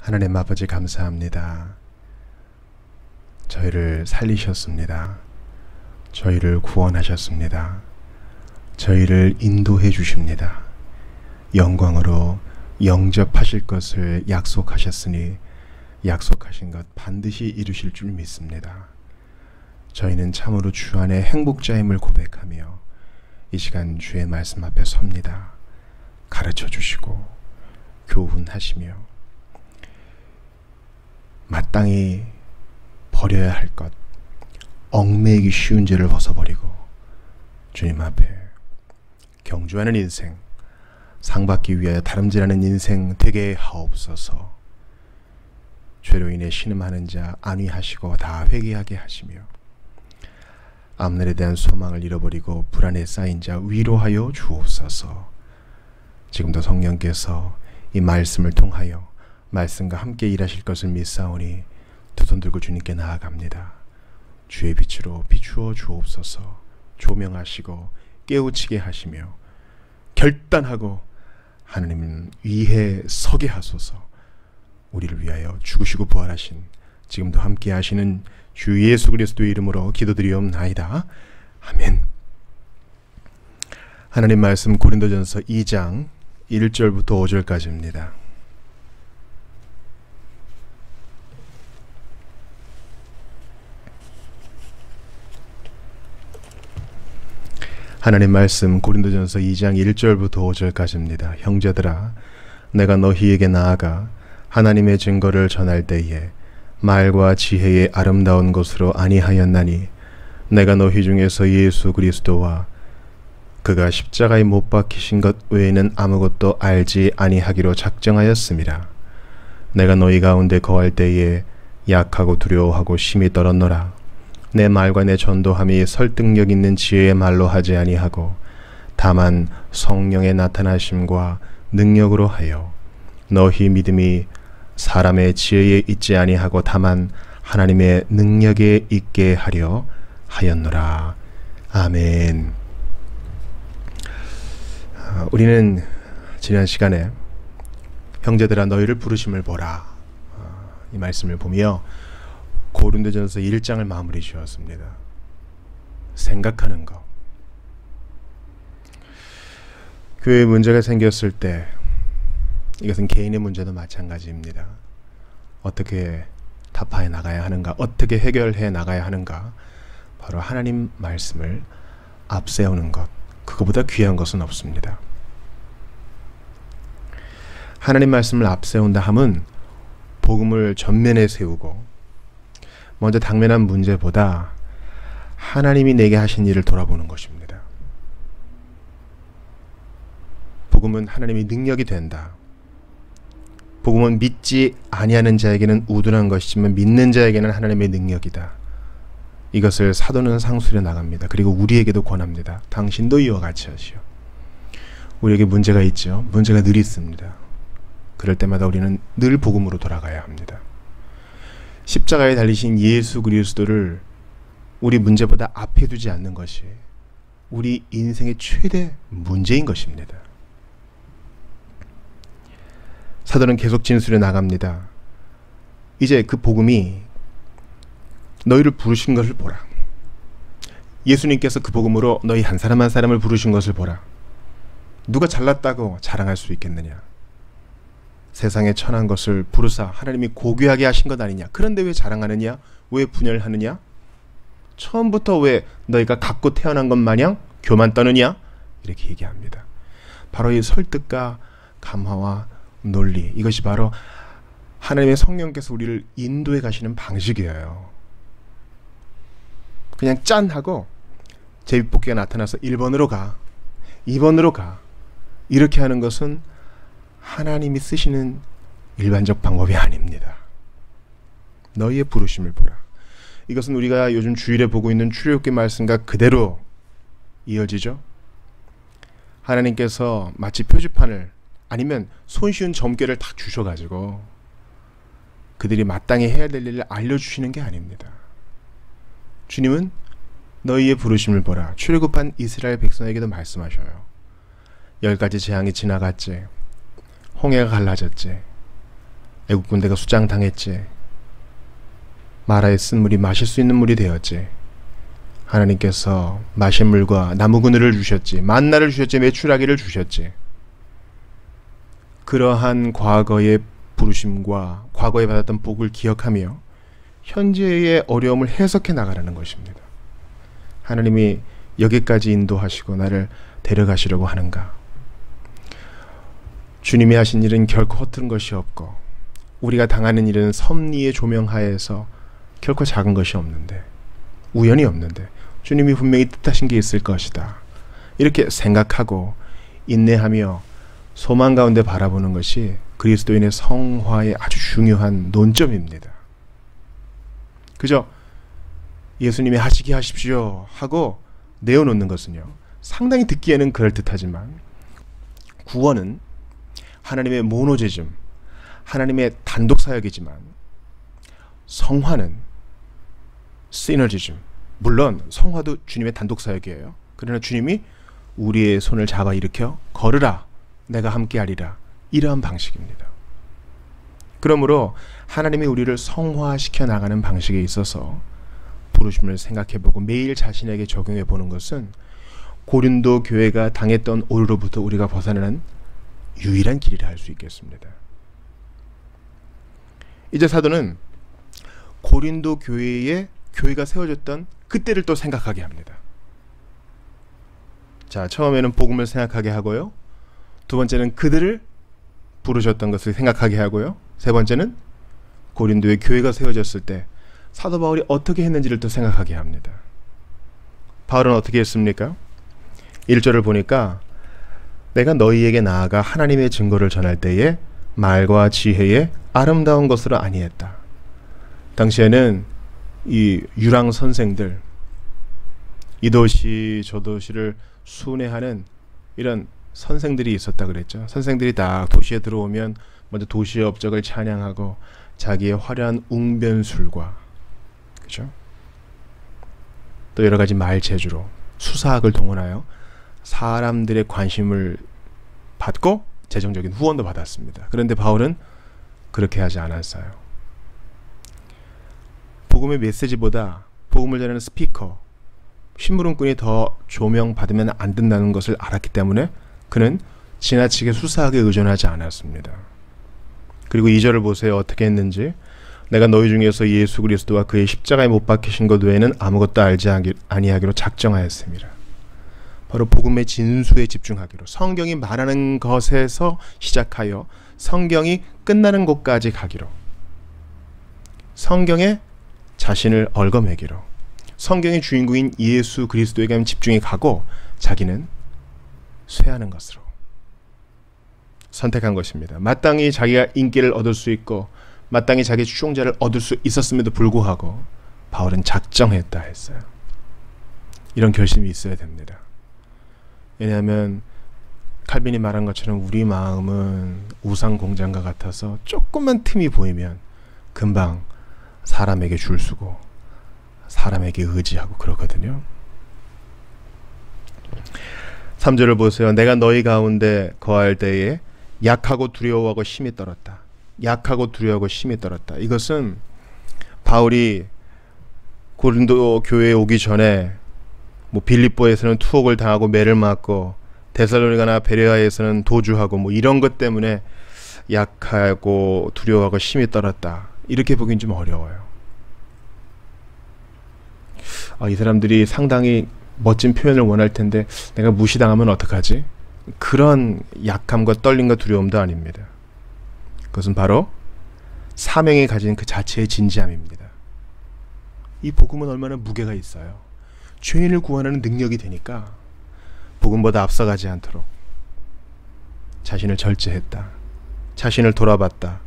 하나님 아버지 감사합니다. 저희를 살리셨습니다. 저희를 구원하셨습니다. 저희를 인도해 주십니다. 영광으로 영접하실 것을 약속하셨으니 약속하신 것 반드시 이루실 줄 믿습니다. 저희는 참으로 주 안에 행복자임을 고백하며 이 시간 주의 말씀 앞에 섭니다. 가르쳐 주시고 교훈하시며 마땅히 버려야 할 것, 얽매이기 쉬운 죄를 벗어버리고 주님 앞에 경주하는 인생, 상받기 위하여 다름질하는 인생 되게 하옵소서. 죄로 인해 신음하는 자 안위하시고 다 회개하게 하시며 앞날에 대한 소망을 잃어버리고 불안에 쌓인 자 위로하여 주옵소서. 지금도 성령께서 이 말씀을 통하여 말씀과 함께 일하실 것을 믿사오니 두 손 들고 주님께 나아갑니다. 주의 빛으로 비추어 주옵소서. 조명하시고 깨우치게 하시며 결단하고 하나님 위에 서게 하소서. 우리를 위하여 죽으시고 부활하신 지금도 함께 하시는 주 예수 그리스도의 이름으로 기도드리옵나이다. 아멘. 하나님 말씀 고린도전서 2장 1절부터 5절까지입니다. 하나님 말씀 고린도전서 2장 1절부터 5절까지입니다. 형제들아, 내가 너희에게 나아가 하나님의 증거를 전할 때에 말과 지혜의 아름다운 것으로 아니하였나니 내가 너희 중에서 예수 그리스도와 그가 십자가에 못 박히신 것 외에는 아무것도 알지 아니하기로 작정하였습니다. 내가 너희 가운데 거할 때에 약하고 두려워하고 심히 떨었노라. 내 말과 내 전도함이 설득력 있는 지혜의 말로 하지 아니하고 다만 성령의 나타나심과 능력으로 하여 너희 믿음이 사람의 지혜에 있지 아니하고 다만 하나님의 능력에 있게 하려 하였노라. 아멘. 우리는 지난 시간에 형제들아 너희를 부르심을 보라, 이 말씀을 보며 고린도전서 1장을 마무리 지었습니다. 생각하는 것. 교회에 문제가 생겼을 때 이것은 개인의 문제도 마찬가지입니다. 어떻게 타파해 나가야 하는가, 어떻게 해결해 나가야 하는가, 바로 하나님 말씀을 앞세우는 것, 그거보다 귀한 것은 없습니다. 하나님 말씀을 앞세운다 함은 복음을 전면에 세우고 먼저 당면한 문제보다 하나님이 내게 하신 일을 돌아보는 것입니다. 복음은 하나님의 능력이 된다. 복음은 믿지 아니하는 자에게는 우둔한 것이지만 믿는 자에게는 하나님의 능력이다. 이것을 사도는 상술해 나갑니다. 그리고 우리에게도 권합니다. 당신도 이와 같이 하시오. 우리에게 문제가 있죠. 문제가 늘 있습니다. 그럴 때마다 우리는 늘 복음으로 돌아가야 합니다. 십자가에 달리신 예수 그리스도를 우리 문제보다 앞에 두지 않는 것이 우리 인생의 최대 문제인 것입니다. 사도는 계속 진술해 나갑니다. 이제 그 복음이 너희를 부르신 것을 보라. 예수님께서 그 복음으로 너희 한 사람 한 사람을 부르신 것을 보라. 누가 잘났다고 자랑할 수 있겠느냐. 세상에 천한 것을 부르사 하나님이 고귀하게 하신 것 아니냐. 그런데 왜 자랑하느냐? 왜 분열하느냐? 처음부터 왜 너희가 갖고 태어난 것 마냥 교만 떠느냐? 이렇게 얘기합니다. 바로 이 설득과 감화와 논리, 이것이 바로 하나님의 성령께서 우리를 인도해 가시는 방식이에요. 그냥 짠 하고 제비뽑기가 나타나서 1번으로 가, 2번으로 가, 이렇게 하는 것은 하나님이 쓰시는 일반적 방법이 아닙니다. 너희의 부르심을 보라. 이것은 우리가 요즘 주일에 보고 있는 출애굽기 말씀과 그대로 이어지죠. 하나님께서 마치 표지판을 아니면 손쉬운 점괘를 딱 주셔가지고 그들이 마땅히 해야 될 일을 알려주시는 게 아닙니다. 주님은 너희의 부르심을 보라. 출애굽한 이스라엘 백성에게도 말씀하셔요. 10가지 재앙이 지나갔지. 홍해가 갈라졌지. 애국 군대가 수장당했지. 마라에 쓴 물이 마실 수 있는 물이 되었지. 하나님께서 마실 물과 나무 그늘을 주셨지. 만나를 주셨지. 메추라기를 주셨지. 그러한 과거의 부르심과 과거에 받았던 복을 기억하며 현재의 어려움을 해석해 나가라는 것입니다. 하나님이 여기까지 인도하시고 나를 데려가시려고 하는가? 주님이 하신 일은 결코 허투른 것이 없고 우리가 당하는 일은 섭리의 조명하에서 결코 작은 것이 없는데, 우연이 없는데 주님이 분명히 뜻하신 게 있을 것이다. 이렇게 생각하고 인내하며 소망 가운데 바라보는 것이 그리스도인의 성화의 아주 중요한 논점입니다. 그저 예수님이 하시게 하십시오 하고 내어놓는 것은요, 상당히 듣기에는 그럴듯하지만 구원은 하나님의 모노제즘, 하나님의 단독 사역이지만 성화는 시너지즘, 물론 성화도 주님의 단독 사역이에요. 그러나 주님이 우리의 손을 잡아 일으켜 걸으라, 내가 함께하리라, 이러한 방식입니다. 그러므로 하나님이 우리를 성화시켜 나가는 방식에 있어서 부르심을 생각해보고 매일 자신에게 적용해보는 것은 고린도 교회가 당했던 오류로부터 우리가 벗어나는 유일한 길이라 할 수 있겠습니다. 이제 사도는 고린도 교회에 교회가 세워졌던 그때를 또 생각하게 합니다. 자, 처음에는 복음을 생각하게 하고요. 두 번째는 그들을 부르셨던 것을 생각하게 하고요. 세 번째는 고린도의 교회가 세워졌을 때 사도 바울이 어떻게 했는지를 또 생각하게 합니다. 바울은 어떻게 했습니까? 1절을 보니까 내가 너희에게 나아가 하나님의 증거를 전할 때에 말과 지혜의 아름다운 것으로 아니했다. 당시에는 이 유랑 선생들, 이 도시 저 도시를 순회하는 이런 선생들이 있었다 그랬죠. 선생들이 다 도시에 들어오면 먼저 도시의 업적을 찬양하고 자기의 화려한 웅변술과, 그죠? 또 여러 가지 말 재주로 수사학을 동원하여 사람들의 관심을 받고 재정적인 후원도 받았습니다. 그런데 바울은 그렇게 하지 않았어요. 복음의 메시지보다 복음을 전하는 스피커, 심부름꾼이 더 조명받으면 안 된다는 것을 알았기 때문에 그는 지나치게 수사학에 의존하지 않았습니다. 그리고 2절을 보세요. 어떻게 했는지. 내가 너희 중에서 예수 그리스도와 그의 십자가에 못 박히신 것 외에는 아무것도 알지 아니하기로 작정하였습니다. 바로 복음의 진수에 집중하기로, 성경이 말하는 것에서 시작하여 성경이 끝나는 곳까지 가기로, 성경에 자신을 얽어매기로, 성경의 주인공인 예수 그리스도에게 집중해 가고 자기는 쇠하는 것으로 선택한 것입니다. 마땅히 자기가 인기를 얻을 수 있고 마땅히 자기 추종자를 얻을 수 있었음에도 불구하고 바울은 작정했다 했어요. 이런 결심이 있어야 됩니다. 왜냐하면 칼빈이 말한 것처럼 우리 마음은 우상 공장과 같아서 조금만 틈이 보이면 금방 사람에게 줄 서고 사람에게 의지하고 그러거든요. 3절을 보세요. 내가 너희 가운데 거할 때에 약하고 두려워하고 심히 떨었다. 약하고 두려워하고 심히 떨었다. 이것은 바울이 고린도 교회에 오기 전에 빌립보에서는 투옥을 당하고 매를 맞고 데살로니가나 베레아에서는 도주하고 이런 것 때문에 약하고 두려워하고 심히 떨었다. 이렇게 보긴 좀 어려워요. 이 사람들이 상당히 멋진 표현을 원할 텐데 내가 무시당하면 어떡하지? 그런 약함과 떨림과 두려움도 아닙니다. 그것은 바로 사명이 가진 그 자체의 진지함입니다. 이 복음은 얼마나 무게가 있어요. 죄인을 구원하는 능력이 되니까 복음보다 앞서가지 않도록 자신을 절제했다. 자신을 돌아봤다.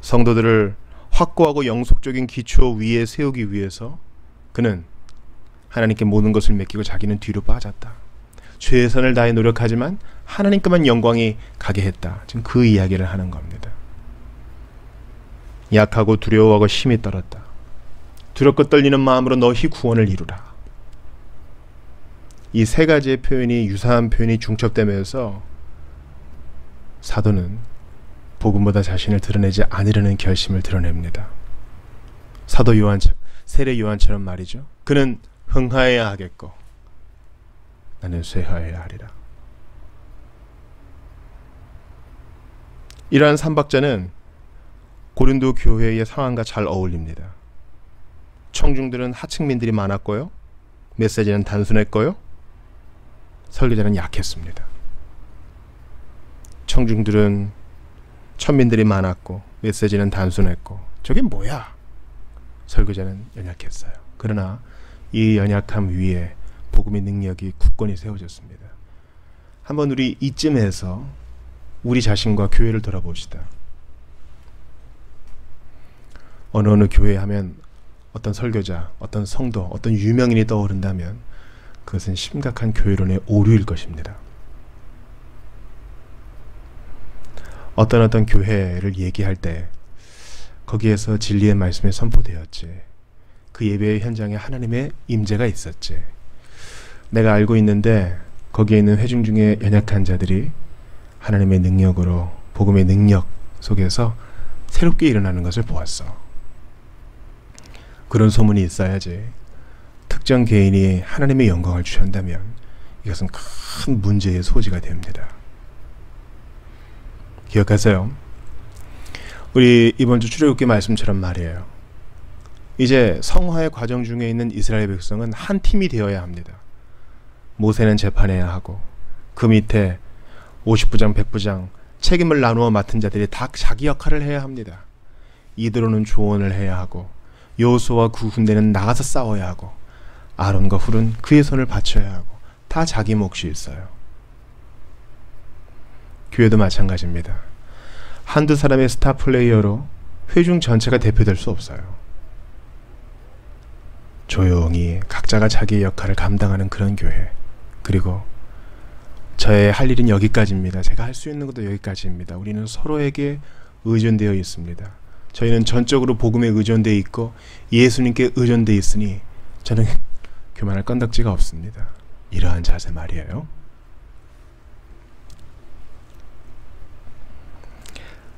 성도들을 확고하고 영속적인 기초 위에 세우기 위해서 그는 하나님께 모든 것을 맡기고 자기는 뒤로 빠졌다. 최선을 다해 노력하지만 하나님께만 영광이 가게 했다. 지금 그 이야기를 하는 겁니다. 약하고 두려워하고 심히 떨었다. 두렵고 떨리는 마음으로 너희 구원을 이루라. 이 세 가지의 표현이, 유사한 표현이 중첩되면서 사도는 복음보다 자신을 드러내지 않으려는 결심을 드러냅니다. 세례 요한처럼 말이죠. 그는 흥하여야 하겠고 나는 쇠하여야 하리라. 이러한 삼박자는 고린도 교회의 상황과 잘 어울립니다. 청중들은 하층민들이 많았고요. 메시지는 단순했고요. 설교자는 약했습니다. 청중들은 천민들이 많았고 메시지는 단순했고 저게 뭐야? 설교자는 연약했어요. 그러나 이 연약함 위에 복음의 능력이 굳건히 세워졌습니다. 한번 우리 이쯤에서 우리 자신과 교회를 돌아봅시다. 어느 교회 하면 어떤 설교자, 어떤 성도, 어떤 유명인이 떠오른다면 그것은 심각한 교회론의 오류일 것입니다. 어떤 교회를 얘기할 때 거기에서 진리의 말씀이 선포되었지. 그 예배의 현장에 하나님의 임재가 있었지. 내가 알고 있는데 거기에 있는 회중 중에 연약한 자들이 하나님의 능력으로 복음의 능력 속에서 새롭게 일어나는 것을 보았어. 그런 소문이 있어야지. 특정 개인이 하나님의 영광을 취한다면 이것은 큰 문제의 소지가 됩니다. 기억하세요. 우리 이번 주 출애굽기 말씀처럼 말이에요. 이제 성화의 과정 중에 있는 이스라엘 백성은 한 팀이 되어야 합니다. 모세는 재판해야 하고 그 밑에 50부장, 100부장 책임을 나누어 맡은 자들이 다 자기 역할을 해야 합니다. 이드로는 조언을 해야 하고 여호수아와 그 군대는 나가서 싸워야 하고 아론과 훌은 그의 손을 받쳐야 하고 다 자기 몫이 있어요. 교회도 마찬가지입니다. 한두 사람의 스타 플레이어로 회중 전체가 대표될 수 없어요. 조용히 각자가 자기의 역할을 감당하는 그런 교회. 그리고 저의 할 일은 여기까지입니다. 제가 할 수 있는 것도 여기까지입니다. 우리는 서로에게 의존되어 있습니다. 저희는 전적으로 복음에 의존되어 있고 예수님께 의존되어 있으니 저는 교만할 건덕지가 없습니다. 이러한 자세 말이에요.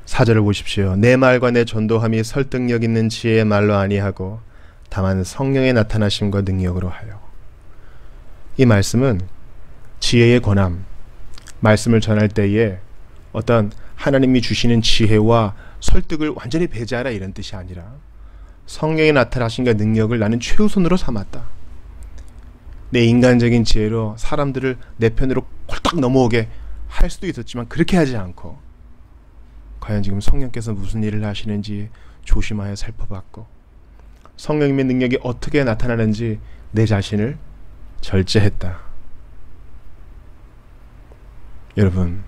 4절을 보십시오. 내 말과 내 전도함이 설득력 있는 지혜의 말로 아니하고 다만 성령의 나타나심과 능력으로 하여. 이 말씀은 지혜의 권함, 말씀을 전할 때에 어떤 하나님이 주시는 지혜와 설득을 완전히 배제하라 이런 뜻이 아니라 성령의 나타나심과 능력을 나는 최우선으로 삼았다. 내 인간적인 지혜로 사람들을 내 편으로 홀딱 넘어오게 할 수도 있었지만 그렇게 하지 않고 과연 지금 성령께서 무슨 일을 하시는지 조심하여 살펴봤고 성령님의 능력이 어떻게 나타나는지 내 자신을 절제했다. 여러분,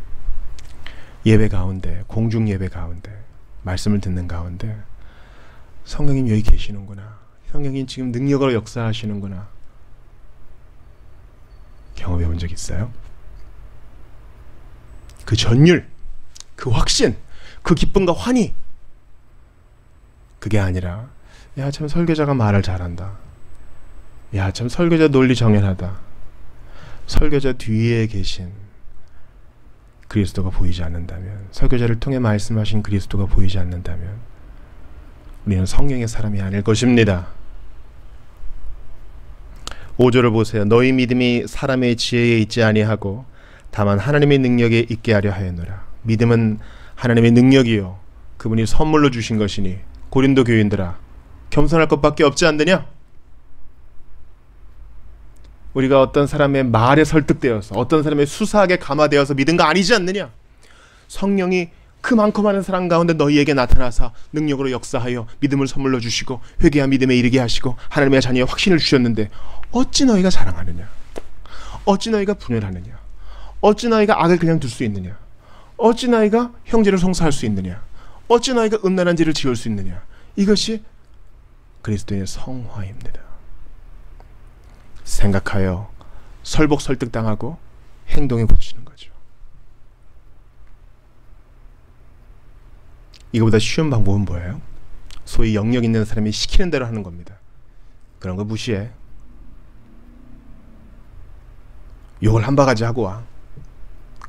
예배 가운데, 공중 예배 가운데, 말씀을 듣는 가운데 성령님 여기 계시는구나. 성령님 지금 능력으로 역사하시는구나. 경험해 본 적 있어요? 그 전율, 그 확신, 그 기쁨과 환희. 그게 아니라 야, 참 설교자가 말을 잘한다. 야, 참 설교자 논리 정연하다. 설교자 뒤에 계신 그리스도가 보이지 않는다면, 설교자를 통해 말씀하신 그리스도가 보이지 않는다면 우리는 성령의 사람이 아닐 것입니다. 5절을 보세요. 너희 믿음이 사람의 지혜에 있지 아니하고 다만 하나님의 능력에 있게 하려 하였노라. 믿음은 하나님의 능력이요 그분이 선물로 주신 것이니 고린도 교인들아 겸손할 것밖에 없지 않느냐? 우리가 어떤 사람의 말에 설득되어서 어떤 사람의 수사하게 감화되어서 믿은 거 아니지 않느냐? 성령이 그 많고 많은 사람 가운데 너희에게 나타나사 능력으로 역사하여 믿음을 선물로 주시고 회개와 믿음에 이르게 하시고 하나님의 자녀의 확신을 주셨는데 어찌 너희가 자랑하느냐? 어찌 너희가 분열하느냐? 어찌 너희가 악을 그냥 둘 수 있느냐? 어찌 너희가 형제를 송사할 수 있느냐? 어찌 너희가 음란한 죄를 지을 수 있느냐? 이것이 그리스도의 성화입니다. 생각하여 설복 설득당하고 행동에 고치는 거죠. 이거보다 쉬운 방법은 뭐예요? 소위 영역 있는 사람이 시키는 대로 하는 겁니다. 그런 거 무시해. 욕을 한 바가지 하고 와.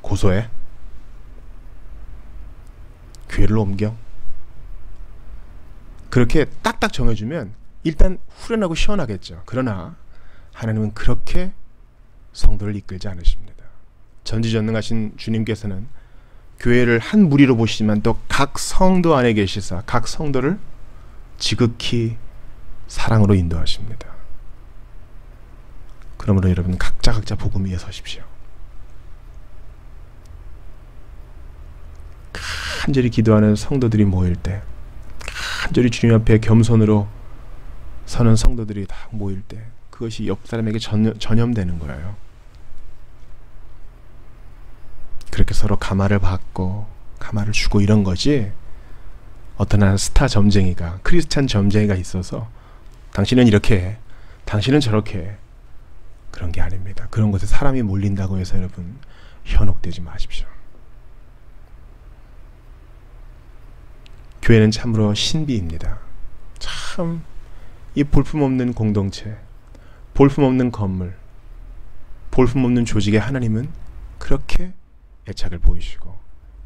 고소해. 교회를 옮겨? 그렇게 딱딱 정해주면 일단 후련하고 시원하겠죠. 그러나 하나님은 그렇게 성도를 이끌지 않으십니다. 전지전능하신 주님께서는 교회를 한 무리로 보시지만 또 각 성도 안에 계시사 각 성도를 지극히 사랑으로 인도하십니다. 그러므로 여러분 각자 복음 위에 서십시오. 간절히 기도하는 성도들이 모일 때, 간절히 주님 앞에 겸손으로 서는 성도들이 다 모일 때 그것이 옆 사람에게 전염되는 거예요. 그렇게 서로 가마를 받고 가마를 주고 이런 거지, 어떤 한 스타 점쟁이가, 크리스찬 점쟁이가 있어서 당신은 이렇게 해, 당신은 저렇게 해, 그런 게 아닙니다. 그런 곳에 사람이 몰린다고 해서 여러분 현혹되지 마십시오. 교회는 참으로 신비입니다. 참 이 볼품없는 공동체, 볼품없는 건물, 볼품없는 조직에 하나님은 그렇게 애착을 보이시고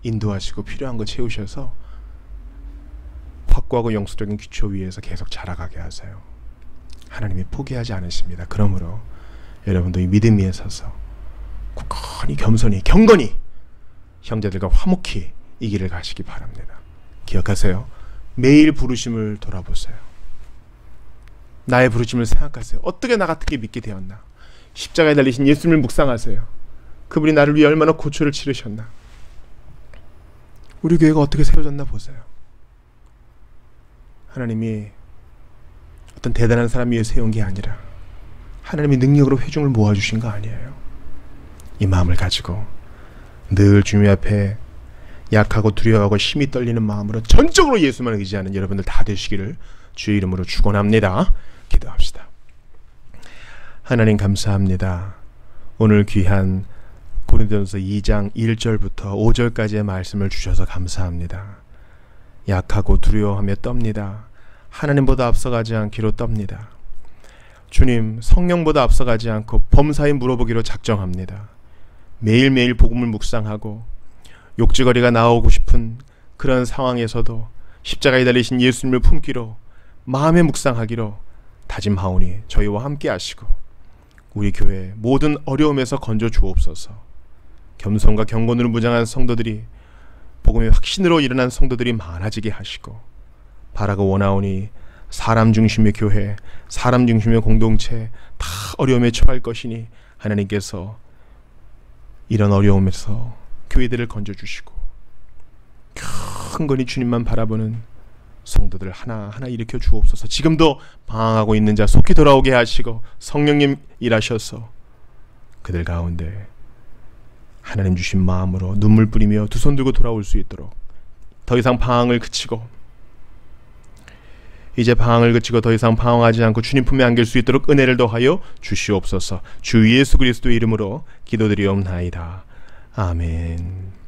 인도하시고 필요한 거 채우셔서 확고하고 영수적인 기초 위에서 계속 자라가게 하세요. 하나님이 포기하지 않으십니다. 그러므로 여러분도 이 믿음 위에 서서 굳건히 겸손히 경건히 형제들과 화목히 이 길을 가시기 바랍니다. 기억하세요. 매일 부르심을 돌아보세요. 나의 부르심을 생각하세요. 어떻게 나 같은 게 믿게 되었나? 십자가에 달리신 예수님을 묵상하세요. 그분이 나를 위해 얼마나 고초를 치르셨나? 우리 교회가 어떻게 세워졌나 보세요. 하나님이 어떤 대단한 사람 위에 세운 게 아니라 하나님이 능력으로 회중을 모아주신 거 아니에요. 이 마음을 가지고 늘 주님 앞에 약하고 두려워하고 힘이 떨리는 마음으로 전적으로 예수만 의지하는 여러분들 다 되시기를 주의 이름으로 축원합니다. 기도합시다. 하나님 감사합니다. 오늘 귀한 고린도전서 2장 1절부터 5절까지의 말씀을 주셔서 감사합니다. 약하고 두려워하며 떱니다. 하나님보다 앞서가지 않기로 떱니다. 주님, 성령보다 앞서가지 않고 범사에 물어보기로 작정합니다. 매일매일 복음을 묵상하고 욕지거리가 나오고 싶은 그런 상황에서도 십자가에 달리신 예수님을 품기로 마음에 묵상하기로 다짐하오니 저희와 함께 하시고 우리 교회 모든 어려움에서 건져 주옵소서. 겸손과 경건으로 무장한 성도들이, 복음의 확신으로 일어난 성도들이 많아지게 하시고, 바라고 원하오니 사람 중심의 교회, 사람 중심의 공동체 다 어려움에 처할 것이니 하나님께서 이런 어려움에서 교회들을 건져주시고 큰건히 주님만 바라보는 성도들 하나하나 일으켜 주옵소서. 지금도 방황하고 있는 자 속히 돌아오게 하시고 성령님 일하셔서 그들 가운데 하나님 주신 마음으로 눈물 뿌리며 두 손 들고 돌아올 수 있도록, 더 이상 방황을 그치고 더 이상 방황하지 않고 주님 품에 안길 수 있도록 은혜를 더하여 주시옵소서. 주 예수 그리스도의 이름으로 기도드리옵나이다. 아멘.